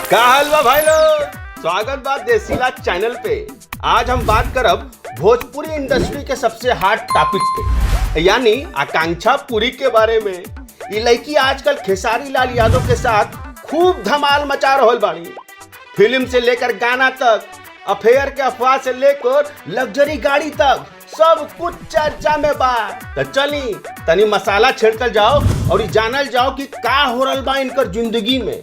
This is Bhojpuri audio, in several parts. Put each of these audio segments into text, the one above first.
का हाल बा भाई लोग, स्वागत बा देसीला चैनल पे। आज हम बात करब भोजपुरी इंडस्ट्री के सबसे हॉट टॉपिक पे, यानी आकांक्षा पुरी के बारे में। ये लड़की आजकल खेसारी लाल यादव के साथ खूब धमाल मचा रहल बाड़ी। फिल्म से लेकर गाना तक, अफेयर के अफवाह से लेकर लग्जरी गाड़ी तक, सब कुछ चर्चा में बा। तो चली तनी मसाला छिड़कल जाओ और जानल जाओ कि का हो रहल बा इनकर जिंदगी में।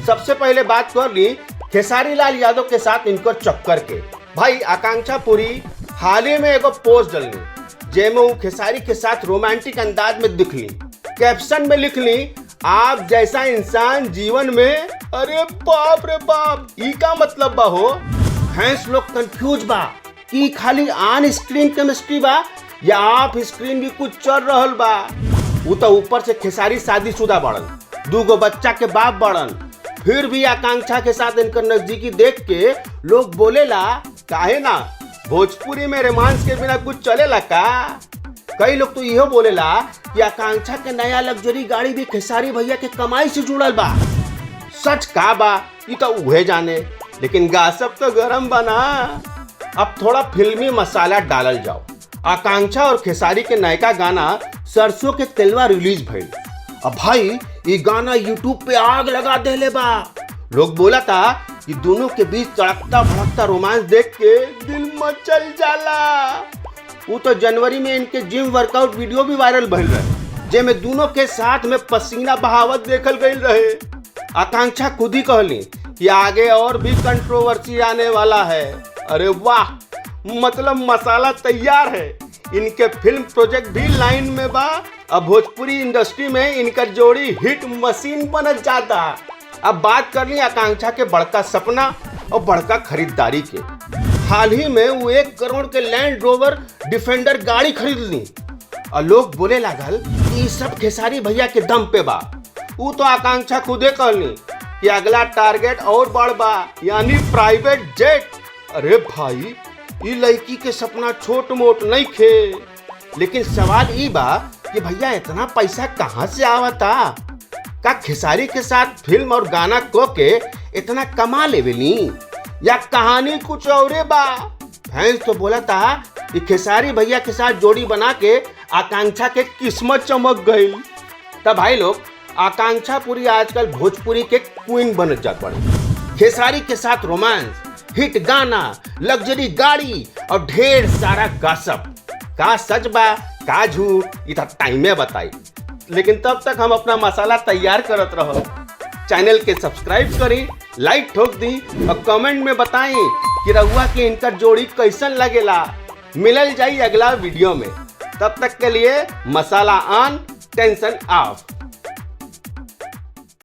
सबसे पहले बात कर ली खेसारी लाल यादव के साथ इनकर चक्कर के। भाई आकांक्षा पुरी हाल ही में एगो पोस्ट डलनी जेमे वो खेसारी के साथ रोमांटिक अंदाज में दिखली। कैप्शन में लिखली, आप जैसा इंसान जीवन में। अरे बाप रे बाप, ई का मतलब बा हो? फैंस लोग कंफ्यूज बा कि खाली ऑन स्क्रीन केमिस्ट्री बा या ऑफ स्क्रीन भी कुछ चल रहल बा। वो तो ऊपर से खेसारी शादीशुदा बड़न, 2 बच्चा के बाप बड़न, फिर भी आकांक्षा के साथ इनकर नजदीकी देख के लोग बोलेला काहे ना भोजपुरी में रोमांस के बिना कुछ चलेला का। कई लोग तो यह बोलेला कि आकांक्षा के नया लग्जरी गाड़ी भी खेसारी भैया के कमाई से जुड़ल बा। सच का बा ये तो उहे जाने, लेकिन गासप तो गरम बना। अब थोड़ा फिल्मी मसाला डालल जाओ। आकांक्षा और खेसारी के नयका गाना सरसों के तेलवा रिलीज भइल। अब भाई ये गाना यूट्यूब पे आग लगा देले बा। लोग बोला था कि दोनों के बीच तड़कता भड़कता रोमांस देख के दिल मचल जाला। वो तो जनवरी में इनके जिम वर्कआउट वीडियो भी वायरल भइल रहे, जेमे दोनों के साथ में पसीना बहावत देखल गई रहे। आकांक्षा खुद ही कहली कि आगे और भी कंट्रोवर्सी आने वाला है। अरे वाह, मतलब मसाला तैयार है। इनके फिल्म प्रोजेक्ट भी लाइन में बा। अब भोजपुरी इंडस्ट्री में इनका जोड़ी हिट मशीन बन जाता। अब बात कर ली आकांक्षा के बड़का सपना और बड़का खरीदारी के। हाल ही में वो 1 करोड़ के लैंड रोवर डिफेंडर गाड़ी खरीद ली और लोग बोले लागल कि सब खेसारी भैया के दम पे बा। वो तो आकांक्षा खुदे कहली कि अगला टारगेट और बढ़ बा, यानी प्राइवेट जेट। अरे भाई, ये लड़की के सपना छोट मोट नहीं खे, लेकिन सवाल ई बा कि भैया इतना पैसा कहाँ से आवता? का खेसारी के साथ फिल्म और गाना को के इतना कमा लेवेली, या कहानी कुछ और बा? फैंस तो बोला था कि खेसारी भैया के साथ जोड़ी बना के आकांक्षा के किस्मत चमक गई। तब भाई लोग, आकांक्षा पुरी आजकल भोजपुरी के क्वीन बन जात पड़े। खेसारी के साथ रोमांस, हिट गाना, लग्जरी गाड़ी और ढेर सारा गॉसिप। का सच बा का झूठ ये तो टाइमे बताई, लेकिन तब तक हम अपना मसाला तैयार करत रहो। चैनल के सब्सक्राइब करी, लाइक ठोक दी और कमेंट में बताई कि रहुआ के इनका जोड़ी कैसन लगेला। मिलल जाई अगला वीडियो में। तब तक के लिए मसाला ऑन, टेंशन ऑफ।